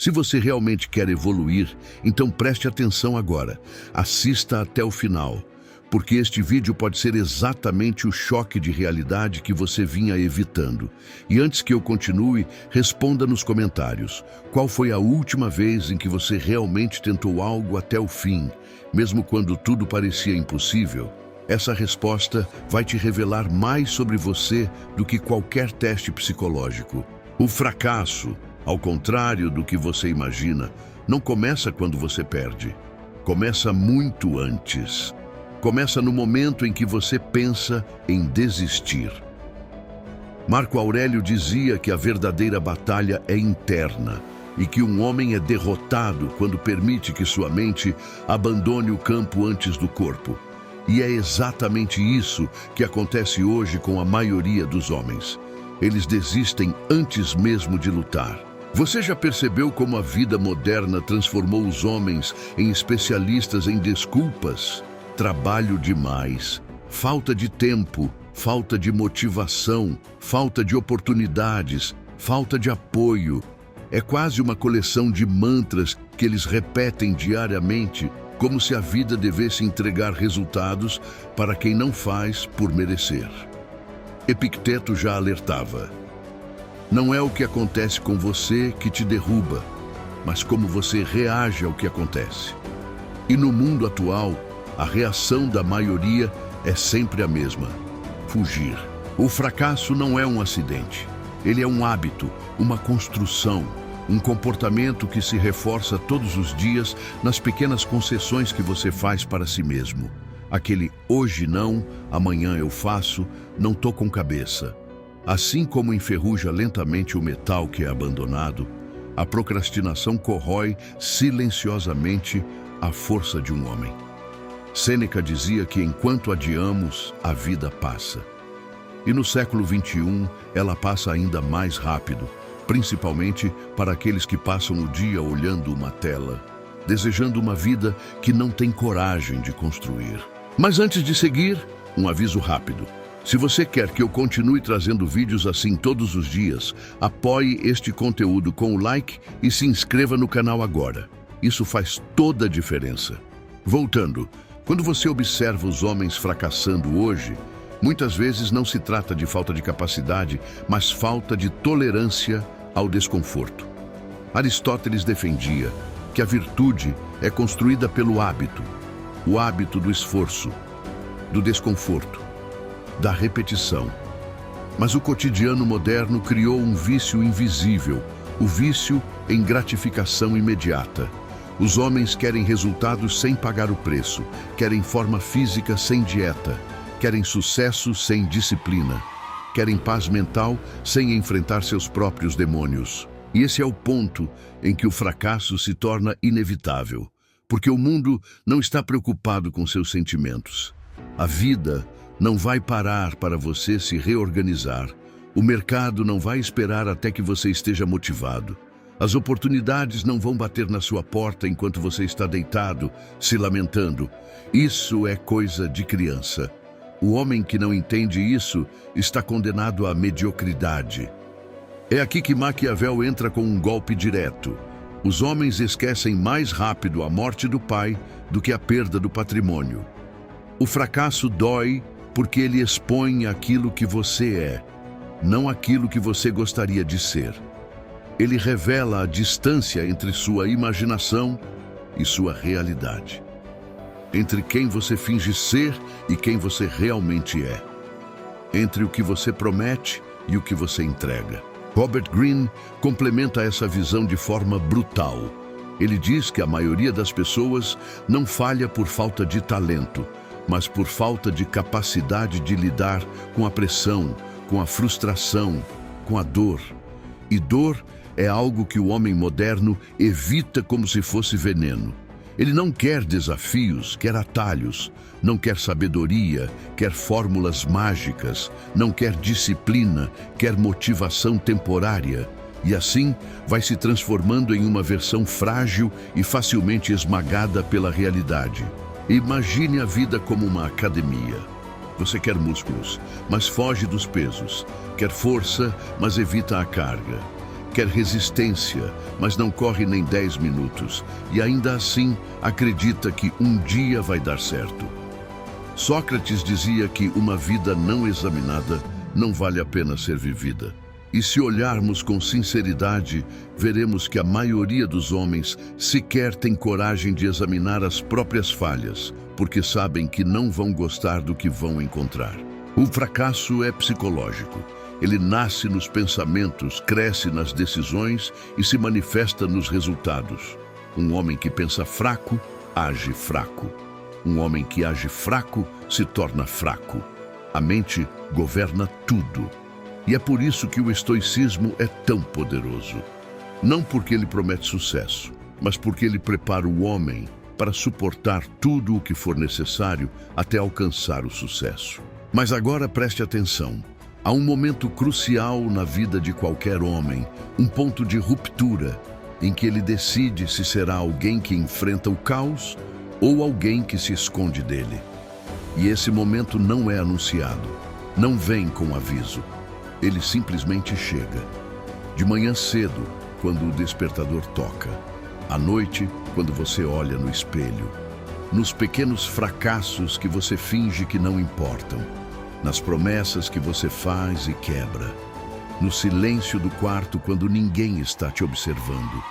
Se você realmente quer evoluir, então preste atenção agora. Assista até o final, porque este vídeo pode ser exatamente o choque de realidade que você vinha evitando. E antes que eu continue, responda nos comentários. Qual foi a última vez em que você realmente tentou algo até o fim, mesmo quando tudo parecia impossível? Essa resposta vai te revelar mais sobre você do que qualquer teste psicológico. O fracasso, ao contrário do que você imagina, não começa quando você perde. Começa muito antes. Começa no momento em que você pensa em desistir. Marco Aurélio dizia que a verdadeira batalha é interna e que um homem é derrotado quando permite que sua mente abandone o campo antes do corpo. E é exatamente isso que acontece hoje com a maioria dos homens. Eles desistem antes mesmo de lutar. Você já percebeu como a vida moderna transformou os homens em especialistas em desculpas? Trabalho demais, falta de tempo, falta de motivação, falta de oportunidades, falta de apoio. É quase uma coleção de mantras que eles repetem diariamente, como se a vida devesse entregar resultados para quem não faz por merecer. Epicteto já alertava: não é o que acontece com você que te derruba, mas como você reage ao que acontece. E no mundo atual, a reação da maioria é sempre a mesma: fugir. O fracasso não é um acidente. Ele é um hábito, uma construção, um comportamento que se reforça todos os dias nas pequenas concessões que você faz para si mesmo. Aquele hoje não, amanhã eu faço, não tô com cabeça. Assim como enferruja lentamente o metal que é abandonado, a procrastinação corrói silenciosamente a força de um homem. Sêneca dizia que enquanto adiamos, a vida passa. E no século XXI, ela passa ainda mais rápido, principalmente para aqueles que passam o dia olhando uma tela, desejando uma vida que não tem coragem de construir. Mas antes de seguir, um aviso rápido. Se você quer que eu continue trazendo vídeos assim todos os dias, apoie este conteúdo com o like e se inscreva no canal agora. Isso faz toda a diferença. Voltando, quando você observa os homens fracassando hoje, muitas vezes não se trata de falta de capacidade, mas falta de tolerância ao desconforto. Aristóteles defendia que a virtude é construída pelo hábito, o hábito do esforço, do desconforto, da repetição. Mas o cotidiano moderno criou um vício invisível, o vício em gratificação imediata. Os homens querem resultados sem pagar o preço, querem forma física sem dieta, querem sucesso sem disciplina, querem paz mental sem enfrentar seus próprios demônios. E esse é o ponto em que o fracasso se torna inevitável, porque o mundo não está preocupado com seus sentimentos. A vida não vai parar para você se reorganizar. O mercado não vai esperar até que você esteja motivado. As oportunidades não vão bater na sua porta enquanto você está deitado, se lamentando. Isso é coisa de criança. O homem que não entende isso está condenado à mediocridade. É aqui que Maquiavel entra com um golpe direto. Os homens esquecem mais rápido a morte do pai do que a perda do patrimônio. O fracasso dói porque ele expõe aquilo que você é, não aquilo que você gostaria de ser. Ele revela a distância entre sua imaginação e sua realidade, entre quem você finge ser e quem você realmente é, entre o que você promete e o que você entrega. Robert Greene complementa essa visão de forma brutal. Ele diz que a maioria das pessoas não falha por falta de talento, mas por falta de capacidade de lidar com a pressão, com a frustração, com a dor. E dor é algo que o homem moderno evita como se fosse veneno. Ele não quer desafios, quer atalhos, não quer sabedoria, quer fórmulas mágicas, não quer disciplina, quer motivação temporária. E assim vai se transformando em uma versão frágil e facilmente esmagada pela realidade. Imagine a vida como uma academia. Você quer músculos, mas foge dos pesos. Quer força, mas evita a carga. quer resistência, mas não corre nem 10 minutos, e ainda assim acredita que um dia vai dar certo. Sócrates dizia que uma vida não examinada não vale a pena ser vivida. E se olharmos com sinceridade, veremos que a maioria dos homens sequer tem coragem de examinar as próprias falhas, porque sabem que não vão gostar do que vão encontrar. O fracasso é psicológico. Ele nasce nos pensamentos, cresce nas decisões e se manifesta nos resultados. Um homem que pensa fraco, age fraco. Um homem que age fraco se torna fraco. A mente governa tudo. E é por isso que o estoicismo é tão poderoso. Não porque ele promete sucesso, mas porque ele prepara o homem para suportar tudo o que for necessário até alcançar o sucesso. Mas agora preste atenção. Há um momento crucial na vida de qualquer homem, um ponto de ruptura, em que ele decide se será alguém que enfrenta o caos ou alguém que se esconde dele. E esse momento não é anunciado, não vem com aviso. Ele simplesmente chega. De manhã cedo, quando o despertador toca. À noite, quando você olha no espelho. Nos pequenos fracassos que você finge que não importam. Nas promessas que você faz e quebra. No silêncio do quarto quando ninguém está te observando.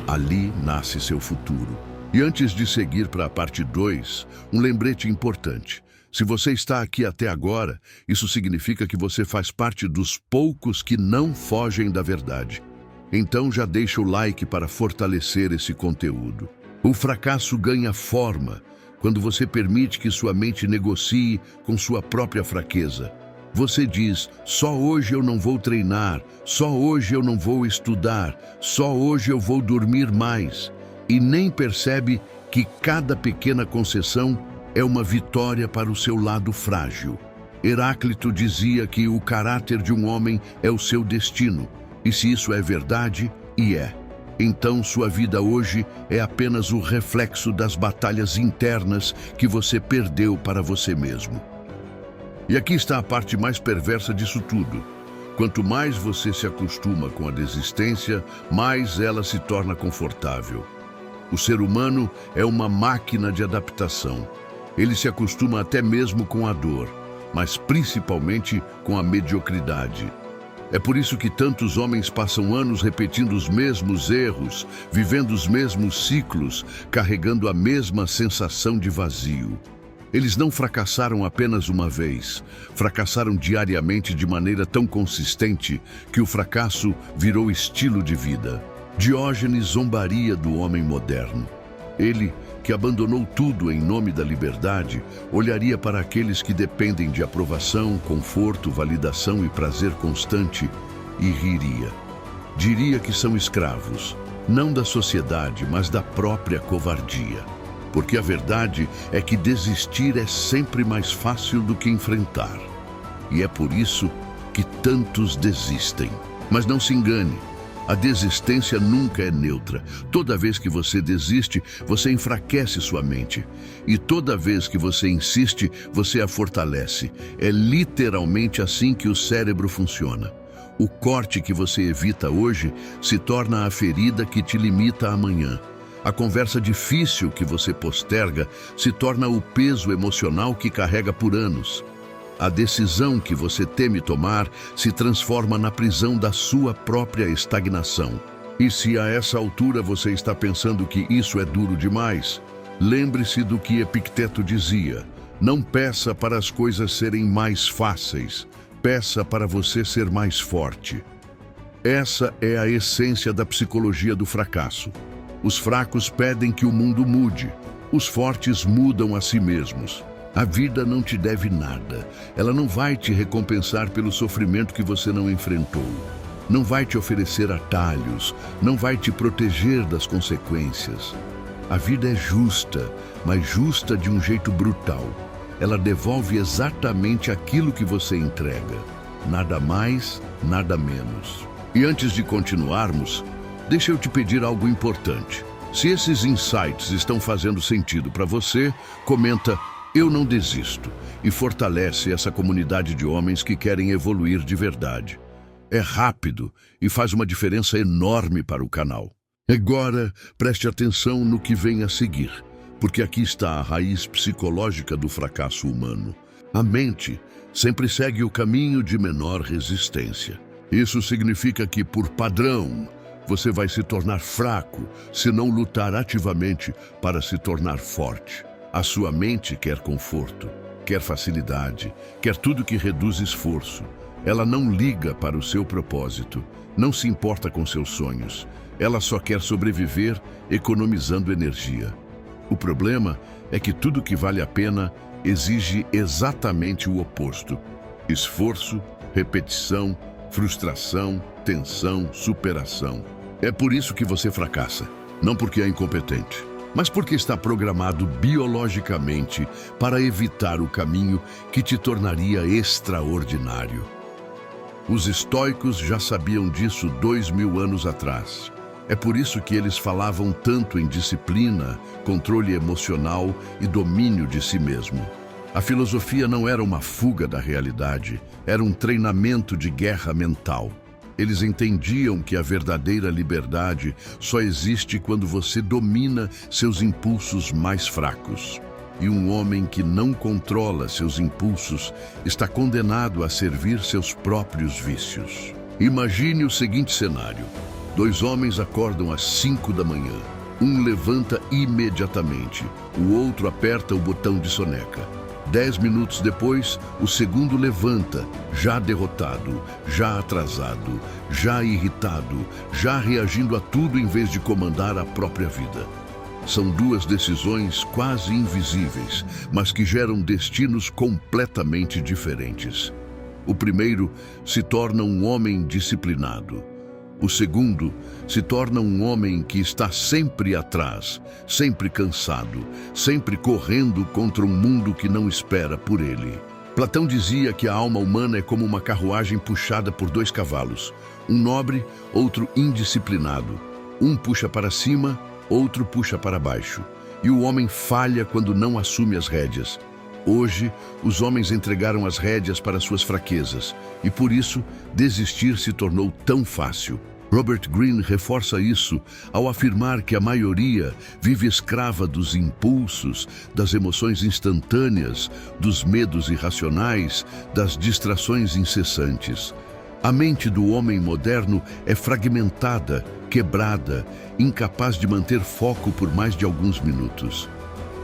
Ali nasce seu futuro. E antes de seguir para a parte 2, um lembrete importante. Se você está aqui até agora, isso significa que você faz parte dos poucos que não fogem da verdade. Então já deixa o like para fortalecer esse conteúdo. O fracasso ganha forma quando você permite que sua mente negocie com sua própria fraqueza. Você diz, só hoje eu não vou treinar, só hoje eu não vou estudar, só hoje eu vou dormir mais. E nem percebe que cada pequena concessão é uma vitória para o seu lado frágil. Heráclito dizia que o caráter de um homem é o seu destino. E se isso é verdade, e é. Então sua vida hoje é apenas o reflexo das batalhas internas que você perdeu para você mesmo. E aqui está a parte mais perversa disso tudo. Quanto mais você se acostuma com a desistência, mais ela se torna confortável. O ser humano é uma máquina de adaptação. Ele se acostuma até mesmo com a dor, mas principalmente com a mediocridade. É por isso que tantos homens passam anos repetindo os mesmos erros, vivendo os mesmos ciclos, carregando a mesma sensação de vazio. Eles não fracassaram apenas uma vez, fracassaram diariamente de maneira tão consistente que o fracasso virou estilo de vida. Diógenes zombaria do homem moderno. Ele, que abandonou tudo em nome da liberdade, olharia para aqueles que dependem de aprovação, conforto, validação e prazer constante e riria. Diria que são escravos, não da sociedade, mas da própria covardia. Porque a verdade é que desistir é sempre mais fácil do que enfrentar. E é por isso que tantos desistem. Mas não se engane. A desistência nunca é neutra. Toda vez que você desiste, você enfraquece sua mente. E toda vez que você insiste, você a fortalece. É literalmente assim que o cérebro funciona. O corte que você evita hoje se torna a ferida que te limita amanhã. A conversa difícil que você posterga se torna o peso emocional que carrega por anos. A decisão que você teme tomar se transforma na prisão da sua própria estagnação. E se a essa altura você está pensando que isso é duro demais, lembre-se do que Epicteto dizia: não peça para as coisas serem mais fáceis, peça para você ser mais forte. Essa é a essência da psicologia do fracasso. Os fracos pedem que o mundo mude, os fortes mudam a si mesmos. A vida não te deve nada. Ela não vai te recompensar pelo sofrimento que você não enfrentou. Não vai te oferecer atalhos, não vai te proteger das consequências. A vida é justa, mas justa de um jeito brutal. Ela devolve exatamente aquilo que você entrega. Nada mais, nada menos. E antes de continuarmos, deixa eu te pedir algo importante. Se esses insights estão fazendo sentido para você, comenta "Eu não desisto" e fortalece essa comunidade de homens que querem evoluir de verdade. é rápido e faz uma diferença enorme para o canal. Agora, preste atenção no que vem a seguir, porque aqui está a raiz psicológica do fracasso humano. A mente sempre segue o caminho de menor resistência. Isso significa que, por padrão, você vai se tornar fraco se não lutar ativamente para se tornar forte. A sua mente quer conforto, quer facilidade, quer tudo que reduz esforço. Ela não liga para o seu propósito, não se importa com seus sonhos. Ela só quer sobreviver economizando energia. O problema é que tudo que vale a pena exige exatamente o oposto: esforço, repetição, frustração, tensão, superação. É por isso que você fracassa, não porque é incompetente, mas porque está programado biologicamente para evitar o caminho que te tornaria extraordinário. Os estoicos já sabiam disso 2000 anos atrás. É por isso que eles falavam tanto em disciplina, controle emocional e domínio de si mesmo. A filosofia não era uma fuga da realidade, era um treinamento de guerra mental. Eles entendiam que a verdadeira liberdade só existe quando você domina seus impulsos mais fracos. E um homem que não controla seus impulsos está condenado a servir seus próprios vícios. Imagine o seguinte cenário. 2 homens acordam às 5 da manhã. Um levanta imediatamente, o outro aperta o botão de soneca. 10 minutos depois, o segundo levanta, já derrotado, já atrasado, já irritado, já reagindo a tudo em vez de comandar a própria vida. São 2 decisões quase invisíveis, mas que geram destinos completamente diferentes. O primeiro se torna um homem disciplinado. O segundo se torna um homem que está sempre atrás, sempre cansado, sempre correndo contra um mundo que não espera por ele. Platão dizia que a alma humana é como uma carruagem puxada por 2 cavalos, um nobre, outro indisciplinado. Um puxa para cima, outro puxa para baixo. E o homem falha quando não assume as rédeas. Hoje, os homens entregaram as rédeas para suas fraquezas, e por isso, desistir se tornou tão fácil. Robert Greene reforça isso ao afirmar que a maioria vive escrava dos impulsos, das emoções instantâneas, dos medos irracionais, das distrações incessantes. A mente do homem moderno é fragmentada, quebrada, incapaz de manter foco por mais de alguns minutos.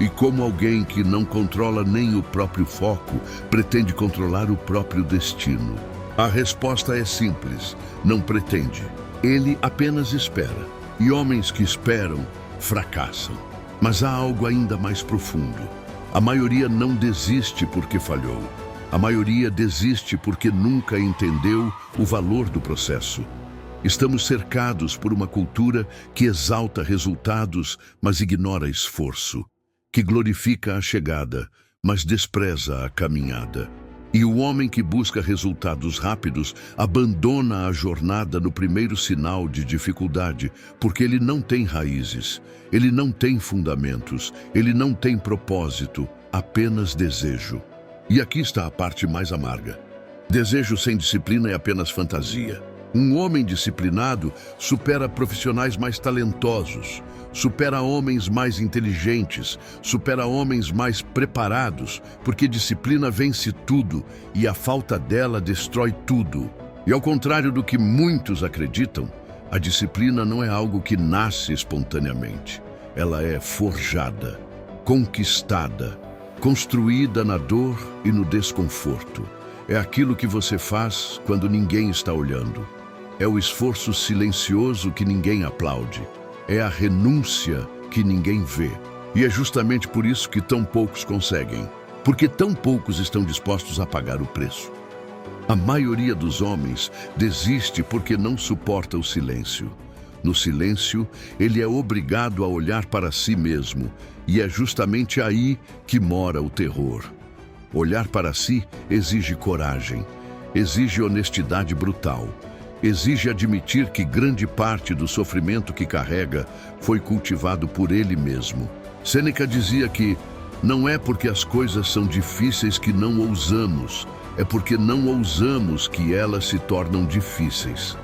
E como alguém que não controla nem o próprio foco, pretende controlar o próprio destino? A resposta é simples: não pretende. Ele apenas espera. E homens que esperam, fracassam. Mas há algo ainda mais profundo. A maioria não desiste porque falhou. A maioria desiste porque nunca entendeu o valor do processo. Estamos cercados por uma cultura que exalta resultados, mas ignora esforço, que glorifica a chegada, mas despreza a caminhada. E o homem que busca resultados rápidos abandona a jornada no primeiro sinal de dificuldade, porque ele não tem raízes, ele não tem fundamentos, ele não tem propósito, apenas desejo. E aqui está a parte mais amarga. Desejo sem disciplina é apenas fantasia. Um homem disciplinado supera profissionais mais talentosos, supera homens mais inteligentes, supera homens mais preparados, porque disciplina vence tudo e a falta dela destrói tudo. E ao contrário do que muitos acreditam, a disciplina não é algo que nasce espontaneamente. Ela é forjada, conquistada, construída na dor e no desconforto. É aquilo que você faz quando ninguém está olhando. É o esforço silencioso que ninguém aplaude. É a renúncia que ninguém vê. E é justamente por isso que tão poucos conseguem. Porque tão poucos estão dispostos a pagar o preço. A maioria dos homens desiste porque não suporta o silêncio. No silêncio, ele é obrigado a olhar para si mesmo. E é justamente aí que mora o terror. Olhar para si exige coragem, exige honestidade brutal. Exige admitir que grande parte do sofrimento que carrega foi cultivado por ele mesmo. Sêneca dizia que não é porque as coisas são difíceis que não ousamos, é porque não ousamos que elas se tornam difíceis.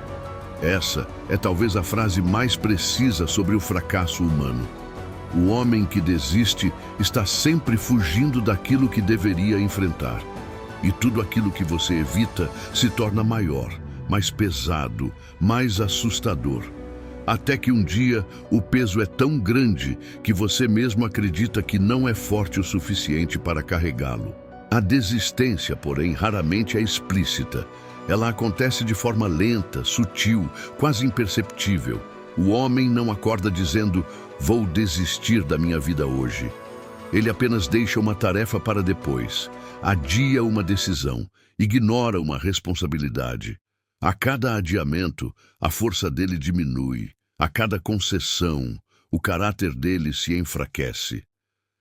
Essa é talvez a frase mais precisa sobre o fracasso humano. O homem que desiste está sempre fugindo daquilo que deveria enfrentar. E tudo aquilo que você evita se torna maior, mais pesado, mais assustador. Até que um dia o peso é tão grande que você mesmo acredita que não é forte o suficiente para carregá-lo. A desistência, porém, raramente é explícita. Ela acontece de forma lenta, sutil, quase imperceptível. O homem não acorda dizendo, vou desistir da minha vida hoje. Ele apenas deixa uma tarefa para depois, adia uma decisão, ignora uma responsabilidade. A cada adiamento, a força dele diminui. A cada concessão, o caráter dele se enfraquece.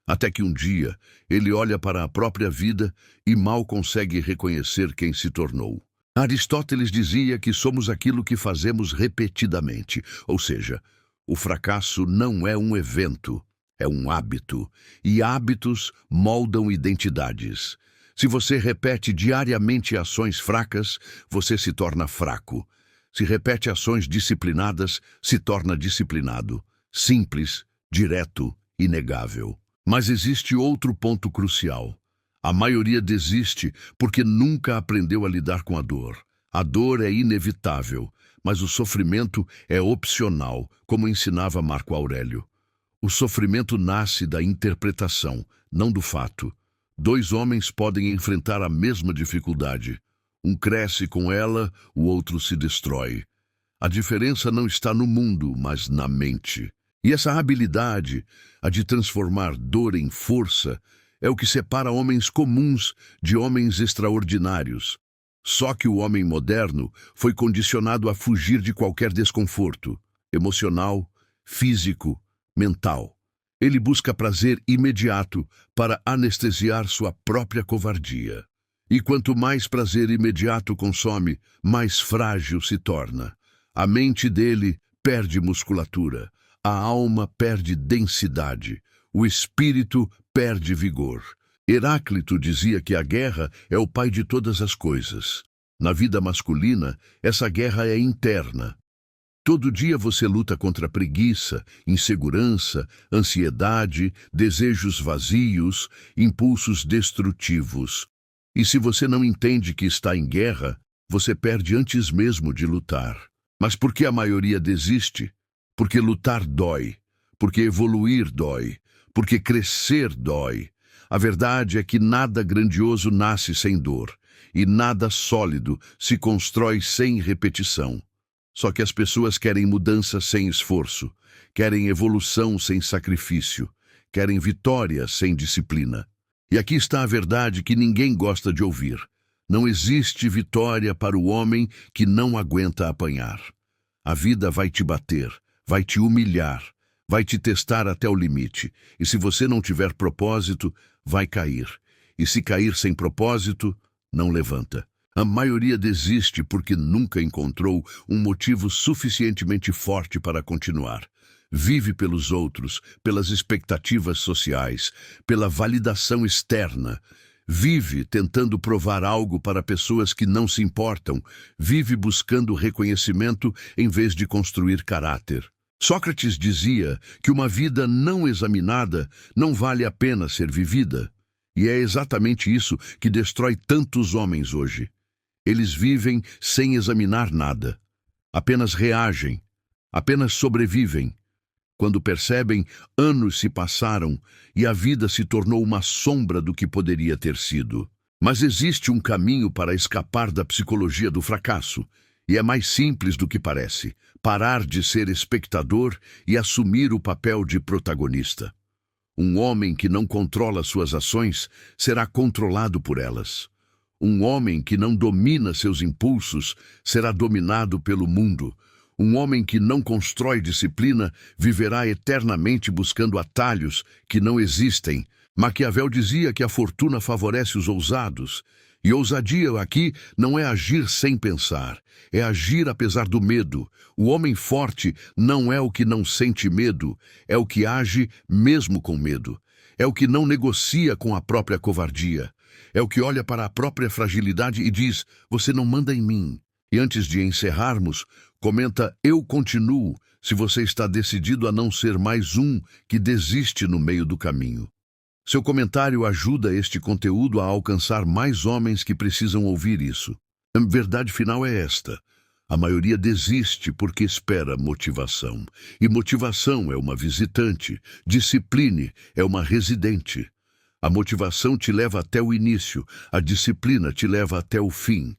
Até que um dia, ele olha para a própria vida e mal consegue reconhecer quem se tornou. Aristóteles dizia que somos aquilo que fazemos repetidamente, ou seja, o fracasso não é um evento, é um hábito, e hábitos moldam identidades. Se você repete diariamente ações fracas, você se torna fraco. Se repete ações disciplinadas, se torna disciplinado. Simples, direto, inegável. Mas existe outro ponto crucial. A maioria desiste porque nunca aprendeu a lidar com a dor. A dor é inevitável, mas o sofrimento é opcional, como ensinava Marco Aurélio. O sofrimento nasce da interpretação, não do fato. Dois homens podem enfrentar a mesma dificuldade. Um cresce com ela, o outro se destrói. A diferença não está no mundo, mas na mente. E essa habilidade, a de transformar dor em força, é o que separa homens comuns de homens extraordinários. Só que o homem moderno foi condicionado a fugir de qualquer desconforto, emocional, físico, mental. Ele busca prazer imediato para anestesiar sua própria covardia. E quanto mais prazer imediato consome, mais frágil se torna. A mente dele perde musculatura, a alma perde densidade, o espírito perde vigor. Heráclito dizia que a guerra é o pai de todas as coisas. Na vida masculina, essa guerra é interna. Todo dia você luta contra preguiça, insegurança, ansiedade, desejos vazios, impulsos destrutivos. E se você não entende que está em guerra, você perde antes mesmo de lutar. Mas por que a maioria desiste? Porque lutar dói, porque evoluir dói, porque crescer dói. A verdade é que nada grandioso nasce sem dor, e nada sólido se constrói sem repetição. Só que as pessoas querem mudança sem esforço, querem evolução sem sacrifício, querem vitória sem disciplina. E aqui está a verdade que ninguém gosta de ouvir. Não existe vitória para o homem que não aguenta apanhar. A vida vai te bater, vai te humilhar, vai te testar até o limite. E se você não tiver propósito, vai cair. E se cair sem propósito, não levanta. A maioria desiste porque nunca encontrou um motivo suficientemente forte para continuar. Vive pelos outros, pelas expectativas sociais, pela validação externa. Vive tentando provar algo para pessoas que não se importam. Vive buscando reconhecimento em vez de construir caráter. Sócrates dizia que uma vida não examinada não vale a pena ser vivida. E é exatamente isso que destrói tantos homens hoje. Eles vivem sem examinar nada. Apenas reagem, apenas sobrevivem. Quando percebem, anos se passaram e a vida se tornou uma sombra do que poderia ter sido. Mas existe um caminho para escapar da psicologia do fracasso, e é mais simples do que parece: parar de ser espectador e assumir o papel de protagonista. Um homem que não controla suas ações será controlado por elas. Um homem que não domina seus impulsos será dominado pelo mundo. Um homem que não constrói disciplina viverá eternamente buscando atalhos que não existem. Maquiavel dizia que a fortuna favorece os ousados. E ousadia aqui não é agir sem pensar, é agir apesar do medo. O homem forte não é o que não sente medo, é o que age mesmo com medo. É o que não negocia com a própria covardia. É o que olha para a própria fragilidade e diz: você não manda em mim. E antes de encerrarmos, comenta: eu continuo, se você está decidido a não ser mais um que desiste no meio do caminho. Seu comentário ajuda este conteúdo a alcançar mais homens que precisam ouvir isso. A verdade final é esta: a maioria desiste porque espera motivação. E motivação é uma visitante, discipline é uma residente. A motivação te leva até o início, a disciplina te leva até o fim.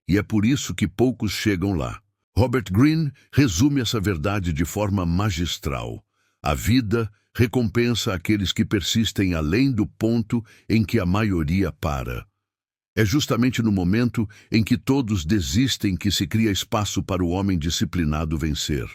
E é por isso que poucos chegam lá. Robert Greene resume essa verdade de forma magistral. A vida recompensa aqueles que persistem além do ponto em que a maioria para. É justamente no momento em que todos desistem que se cria espaço para o homem disciplinado vencer.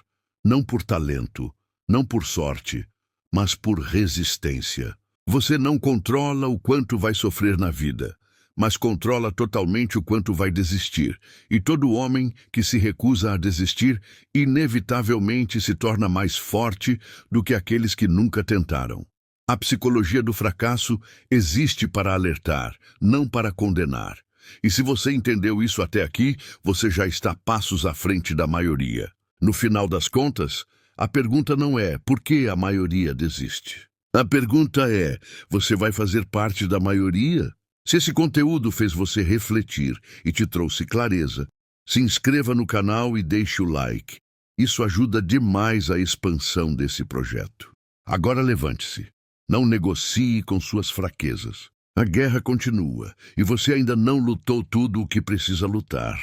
Não por talento, não por sorte, mas por resistência. Você não controla o quanto vai sofrer na vida, mas controla totalmente o quanto vai desistir. E todo homem que se recusa a desistir, inevitavelmente se torna mais forte do que aqueles que nunca tentaram. A psicologia do fracasso existe para alertar, não para condenar. E se você entendeu isso até aqui, você já está passos à frente da maioria. No final das contas, a pergunta não é por que a maioria desiste. A pergunta é: você vai fazer parte da maioria? Se esse conteúdo fez você refletir e te trouxe clareza, se inscreva no canal e deixe o like. Isso ajuda demais a expansão desse projeto. Agora levante-se. Não negocie com suas fraquezas. A guerra continua e você ainda não lutou tudo o que precisa lutar.